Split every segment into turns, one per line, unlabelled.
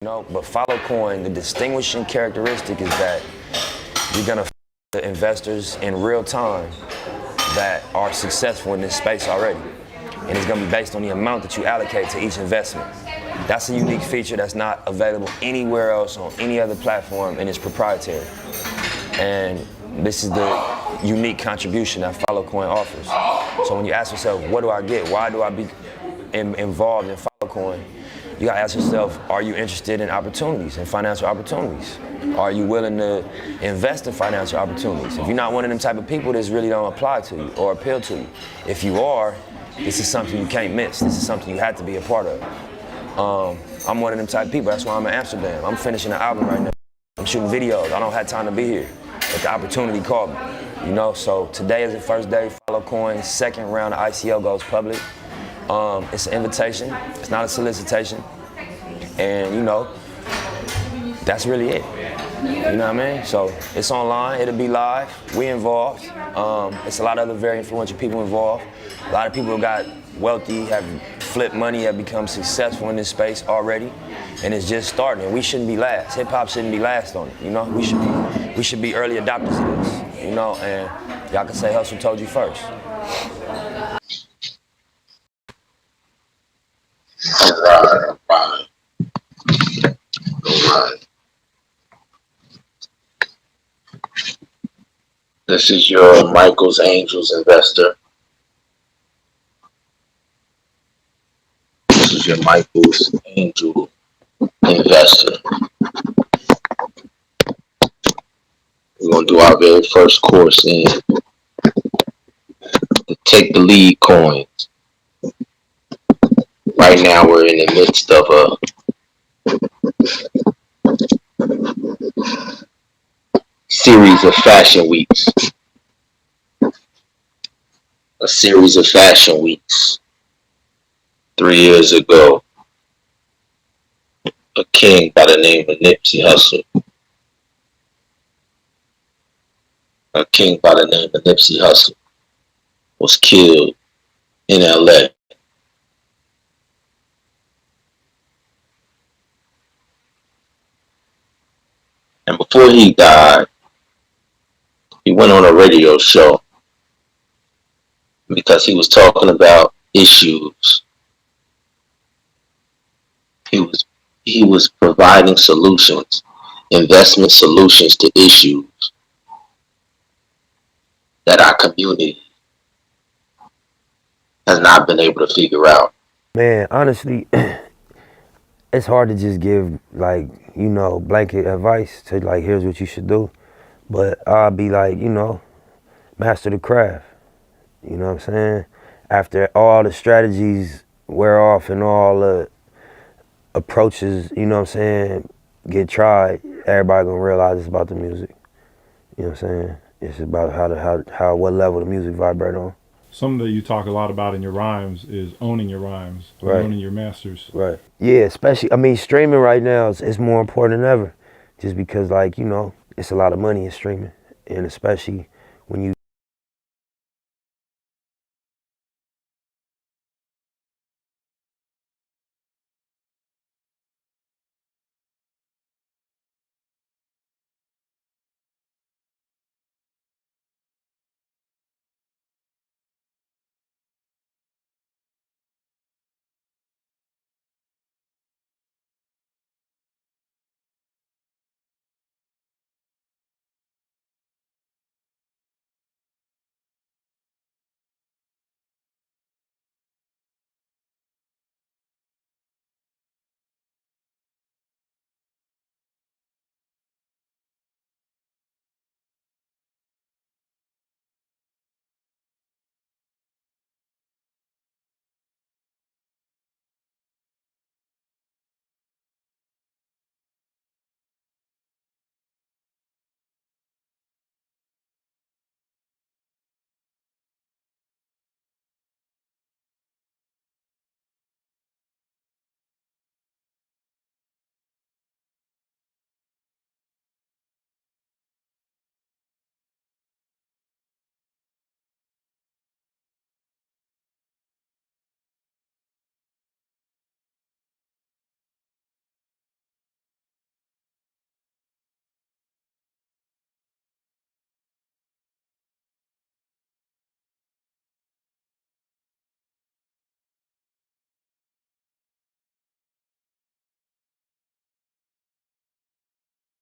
But follow coin, the distinguishing characteristic is that you're gonna find the investors in real time that are successful in this space already. And it's gonna be based on the amount that you allocate to each investment. That's a unique feature that's not available anywhere else on any other platform, and it's proprietary. And this is the unique contribution that follow coin offers. So when you ask yourself, what do I get? Why do I be involved in follow coin? You gotta ask yourself, are you interested in opportunities, in financial opportunities? Are you willing to invest in financial opportunities? If you're not one of them type of people, this really don't apply to you or appeal to you. If you are, this is something you can't miss. This is something you have to be a part of. I'm one of them type of people. That's why I'm in Amsterdam. I'm finishing an album right now. I'm shooting videos. I don't have time to be here, but the opportunity called me. So today is the first day. Follow coin. Second round of ICO goes public. It's an invitation. It's not a solicitation. And that's really it. You know what I mean? So it's online. It'll be live. We involved. It's a lot of other very influential people involved. A lot of people who got wealthy, have flipped money, have become successful in this space already, and it's just starting. And we shouldn't be last. Hip hop shouldn't be last on it. We should be early adopters of this. And y'all can say Hustle told you first.
All right. This is your Michael's Angels investor. This is your Michael's Angel investor. We're going to do our very first course in the Take the Lead coins. Right now we're in the midst of a series of fashion weeks. A series of fashion weeks. 3 years ago, a king by the name of Nipsey Hussle. A king by the name of Nipsey Hussle was killed in LA. And before he died, he went on a radio show because he was talking about issues. He was providing solutions, investment solutions to issues that our community has not been able to figure out.
Man, honestly, it's hard to just give blanket advice to here's what you should do. But I'll be master the craft. You know what I'm saying? After all the strategies wear off and all the approaches, get tried, everybody gonna realize it's about the music. You know what I'm saying? It's about what level the music vibrate on.
Something that you talk a lot about in your rhymes is owning your rhymes,
right.
Owning your masters.
Right. Yeah, especially, streaming right now is more important than ever. Just because, it's a lot of money in streaming. And especially when you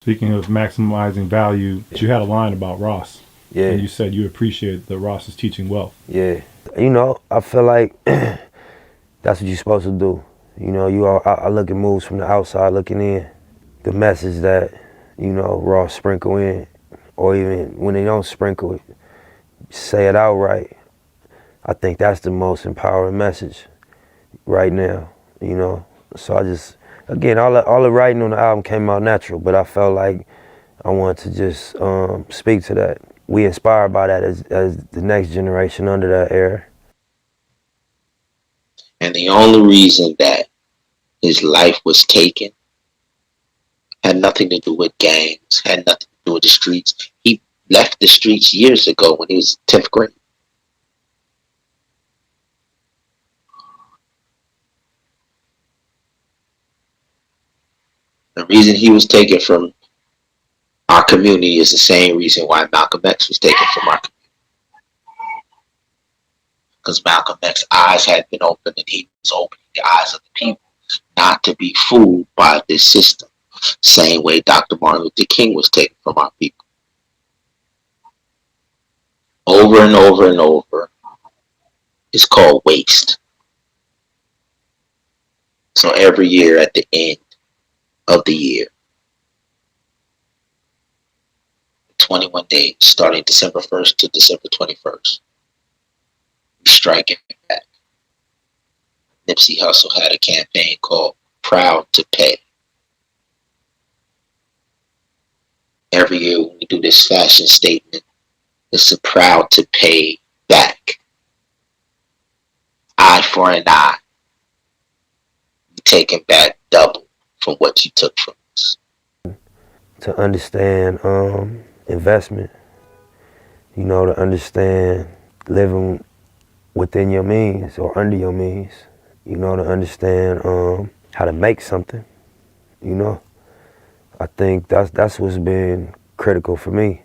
Speaking of maximizing value, you had a line about Ross.
Yeah.
And you said you appreciate that Ross is teaching wealth.
Yeah. You know, I feel like that's what you're supposed to do. You know, I look at moves from the outside looking in. The message that, you know, Ross sprinkle in, or even when they don't sprinkle it, say it outright. I think that's the most empowering message right now, you know. So I just, again, all the writing on the album came out natural, but I felt like I wanted to just speak to that. We inspired by that as the next generation under that era.
And the only reason that his life was taken had nothing to do with gangs, had nothing to do with the streets. He left the streets years ago when he was 10th grade. The reason he was taken from our community is the same reason why Malcolm X was taken from our community. Because Malcolm X's eyes had been opened and he was opening the eyes of the people not to be fooled by this system. Same way Dr. Martin Luther King was taken from our people. Over and over and over. It's called waste. So every year at the end of the year, 21 days, starting December 1st to December 21st, we strike it back. Nipsey Hussle had a campaign called Proud to Pay. Every year when we do this fashion statement, it's a proud to pay back. Eye for an eye. You're taking back double from what you took from us.
To understand investment, you know, to understand living within your means or under your means, you know, to understand how to make something, you know. I think that's what's been critical for me,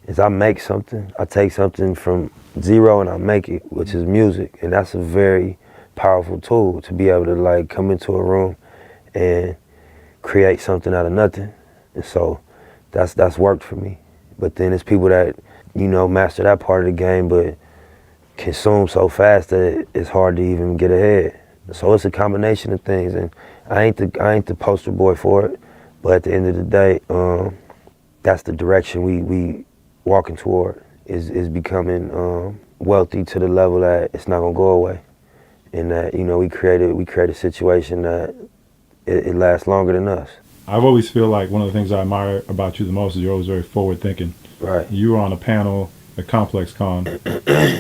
is I make something, I take something from zero and I make it, which is music, and that's a very powerful tool to be able to like come into a room and create something out of nothing. And so that's worked for me. But then there's people that, you know, master that part of the game but consume so fast that it's hard to even get ahead. So it's a combination of things, and I ain't the poster boy for it, but at the end of the day, that's the direction we walking toward, is becoming wealthy to the level that it's not gonna go away, and that, you know, we create a situation that it lasts longer than us.
I've always feel like one of the things I admire about you the most is you're always very forward thinking.
Right.
You were on a panel at Complex Con.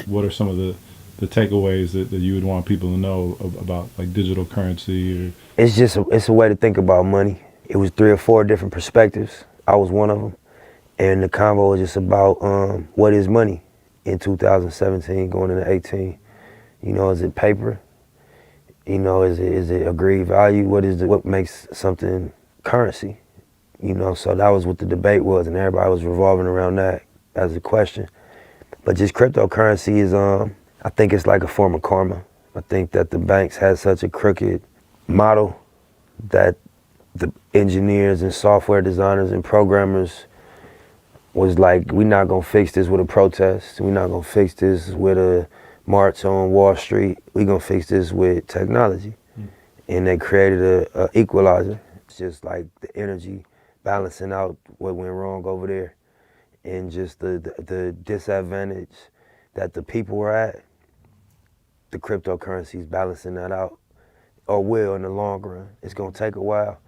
What are some of the takeaways that you would want people to know about like digital currency? Or
It's a way to think about money. It was 3 or 4 different perspectives. I was one of them. And the convo was just about what is money in 2017 going into 18. You know, is it paper? You know, is it agreed value? What makes something currency? You know, so that was what the debate was, and everybody was revolving around that as a question. But just cryptocurrency is, I think it's like a form of karma. I think that the banks had such a crooked model that the engineers and software designers and programmers was like, we're not gonna fix this with a protest. We're not gonna fix this with a march on Wall Street. We're gonna fix this with technology. And they created a equalizer. It's just like the energy balancing out what went wrong over there, and just the disadvantage that the people were at. The cryptocurrency is balancing that out, or will in the long run. It's gonna take a while,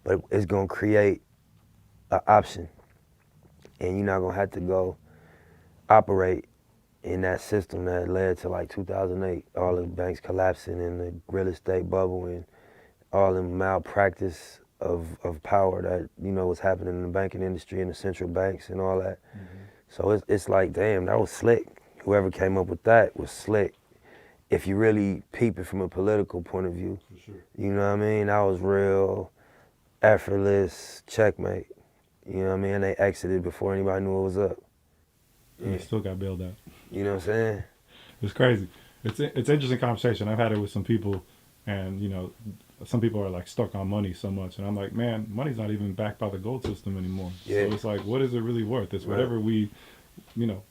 but it's gonna create an option, and you're not gonna have to go operate in that system that led to like 2008, all the banks collapsing and the real estate bubble and all the malpractice of power that, you know, was happening in the banking industry and the central banks and all that. So it's like, damn, that was slick. Whoever came up with that was slick. If you really peep it from a political point of view, you know what I mean? That was real effortless checkmate. You know what I mean? They exited before anybody knew it was up.
and it still got bailed out.
You know what I'm saying?
It's crazy. It's interesting conversation. I've had it with some people, and you know, some people are like stuck on money so much, and I'm like, man, money's not even backed by the gold system anymore.
Yeah.
So it's like, what is it really worth? It's whatever we,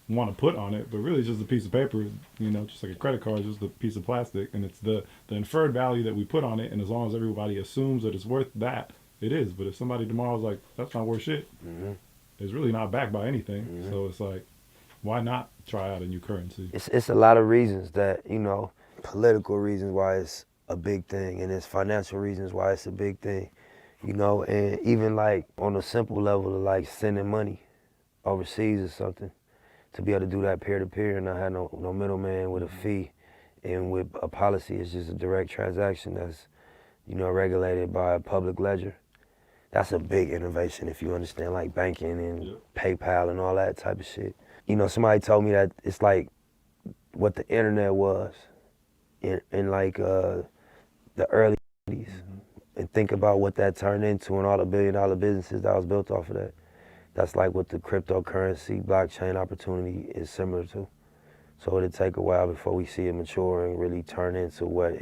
want to put on it, but really it's just a piece of paper, just like a credit card, just a piece of plastic, and it's the inferred value that we put on it, and as long as everybody assumes that it's worth that, it is. But if somebody tomorrow's like, that's not worth shit, it's really not backed by anything. So it's like, why not try out a new currency?
It's a lot of reasons that, political reasons why it's a big thing, and it's financial reasons why it's a big thing, and even like on a simple level of like sending money overseas or something, to be able to do that peer-to-peer and not have no middleman with a fee, and with a policy, it's just a direct transaction that's, regulated by a public ledger. That's a big innovation if you understand like banking and PayPal and all that type of shit. Somebody told me that it's like what the internet was in like the early 80s, and think about what that turned into and all the billion-dollar businesses that was built off of that. That's like what the cryptocurrency, blockchain opportunity is similar to. So it'll take a while before we see it mature and really turn into what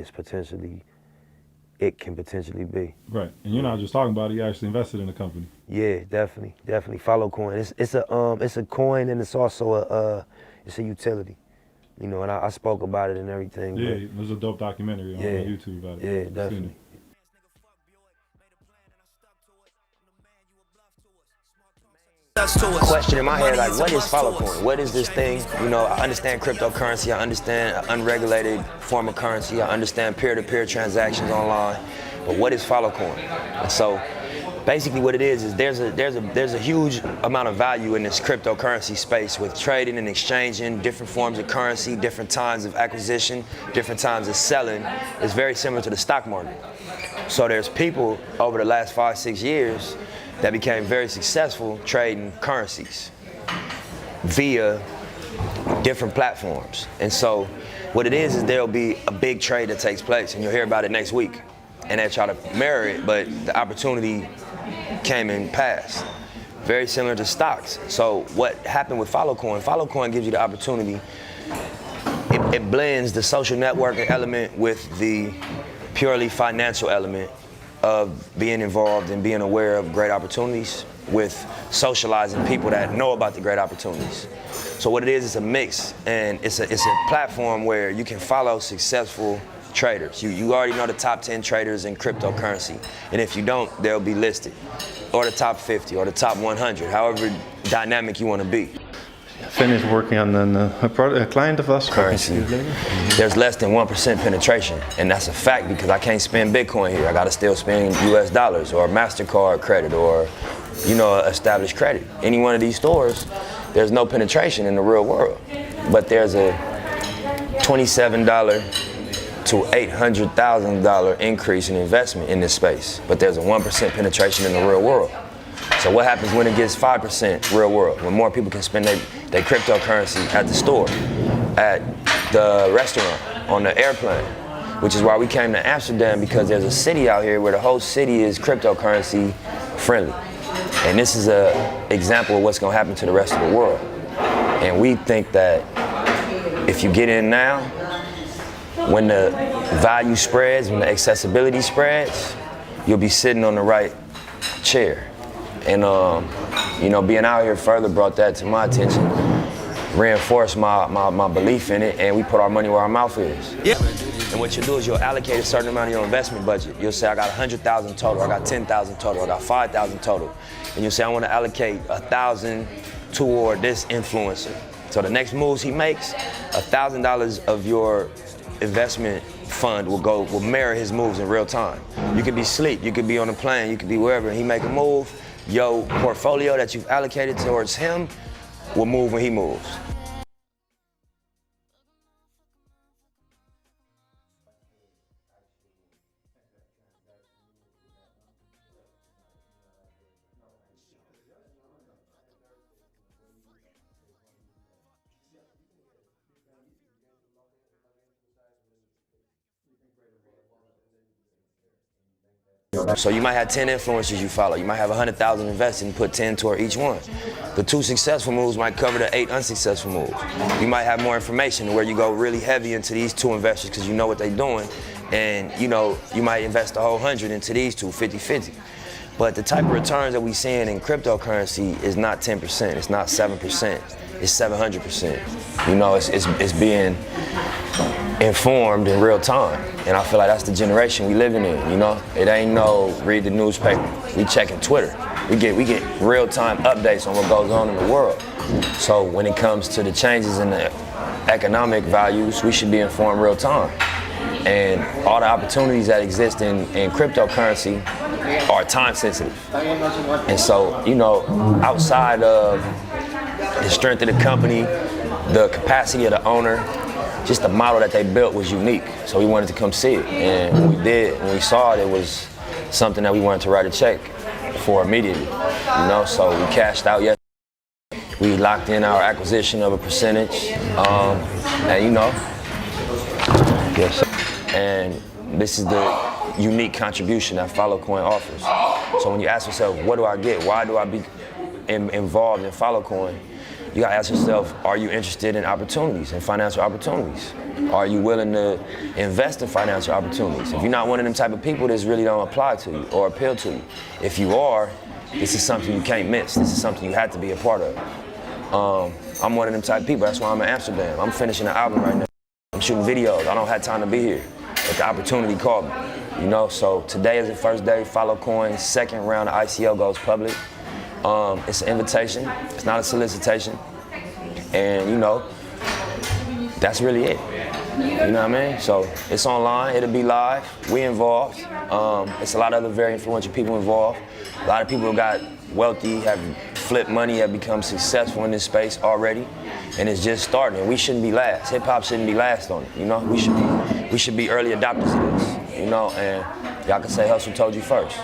it can potentially be.
Right, and you're not just talking about it; you actually invested in the company.
Yeah, definitely. Follow coin. It's a coin, and it's also it's a utility. And I spoke about it and everything.
Yeah, there's a dope documentary on YouTube about it.
Yeah, definitely. Question in my head, like, what is Followcoin? What is this thing? I understand cryptocurrency, I understand unregulated form of currency, I understand peer-to-peer transactions online, but what is Followcoin? And so basically what it is there's a huge amount of value in this cryptocurrency space with trading and exchanging different forms of currency, different times of acquisition, different times of selling. It's very similar to the stock market. So there's people over the last 5-6 years that became very successful trading currencies via different platforms. And so what it is there'll be a big trade that takes place, and you'll hear about it next week. And they try to mirror it, but the opportunity came and passed. Very similar to stocks. So what happened with Followcoin gives you the opportunity. It blends the social networking element with the purely financial element of being involved and being aware of great opportunities with socializing people that know about the great opportunities. So what it is, it's a mix, and it's a platform where you can follow successful traders. You already know the top 10 traders in cryptocurrency, and if you don't, they'll be listed, or the top 50, or the top 100, however dynamic you want to be.
Finished working on a client of us.
Currency. There's less than 1% penetration, and that's a fact because I can't spend Bitcoin here. I gotta still spend US dollars or MasterCard credit or, established credit. Any one of these stores, there's no penetration in the real world. But there's a $27 to $800,000 increase in investment in this space, but there's a 1% penetration in the real world. So what happens when it gets 5% real world? When more people can spend their cryptocurrency at the store, at the restaurant, on the airplane, which is why we came to Amsterdam, because there's a city out here where the whole city is cryptocurrency friendly. And this is an example of what's gonna happen to the rest of the world. And we think that if you get in now, when the value spreads, when the accessibility spreads, you'll be sitting on the right chair. And being out here further brought that to my attention, reinforced my belief in it, and we put our money where our mouth is. Yeah. And what you'll do is you'll allocate a certain amount of your investment budget. You'll say, I got 100,000 total, I got 10,000 total, I got 5,000 total. And you'll say, I want to allocate 1,000 toward this influencer. So the next moves he makes, $1,000 of your investment fund will mirror his moves in real time. You could be asleep, you could be on a plane, you could be wherever, and he make a move. Your portfolio that you've allocated towards him will move when he moves. So you might have 10 influencers you follow. You might have 100,000 invested and put 10 toward each one. The 2 successful moves might cover the 8 unsuccessful moves. You might have more information where you go really heavy into these 2 investors because you know what they're doing, And you know, you might invest a whole 100 into these two, 50-50. But the type of returns that we seeing in cryptocurrency is not 10%, it's not 7%, it's 700%. You know, it's being informed in real time. And I feel like that's the generation we living in, you know? It ain't no read the newspaper, we checking Twitter. We get real-time updates on what goes on in the world. So when it comes to the changes in the economic values, we should be informed real time. And all the opportunities that exist in cryptocurrency are time sensitive. And so, you know, outside of the strength of the company, the capacity of the owner, just the model that they built was unique. So we wanted to come see it. And when we saw it, it was something that we wanted to write a check for immediately. You know, so we cashed out yesterday. We locked in our acquisition of a percentage. And you know, yes. And this is the unique contribution that FollowCoin offers. So when you ask yourself, what do I get? Why do I be involved in FollowCoin? You gotta ask yourself, are you interested in opportunities, in financial opportunities? Are you willing to invest in financial opportunities? If you're not one of them type of people, this really don't apply to you or appeal to you. If you are, this is something you can't miss. This is something you have to be a part of. I'm one of them type of people. That's why I'm in Amsterdam. I'm finishing an album right now. I'm shooting videos. I don't have time to be here. But the opportunity called me, you know? So today is the first day. FollowCoin's second round of ICO goes public. It's an invitation. It's not a solicitation. And, you know, that's really it. You know what I mean? So it's online. It'll be live. We involved. It's a lot of other very influential people involved. A lot of people who got wealthy, have flipped money, have become successful in this space already. And it's just starting. And we shouldn't be last. Hip hop shouldn't be last on it. You know, we should be early adopters of this. You know, and y'all can say Hustle told you first.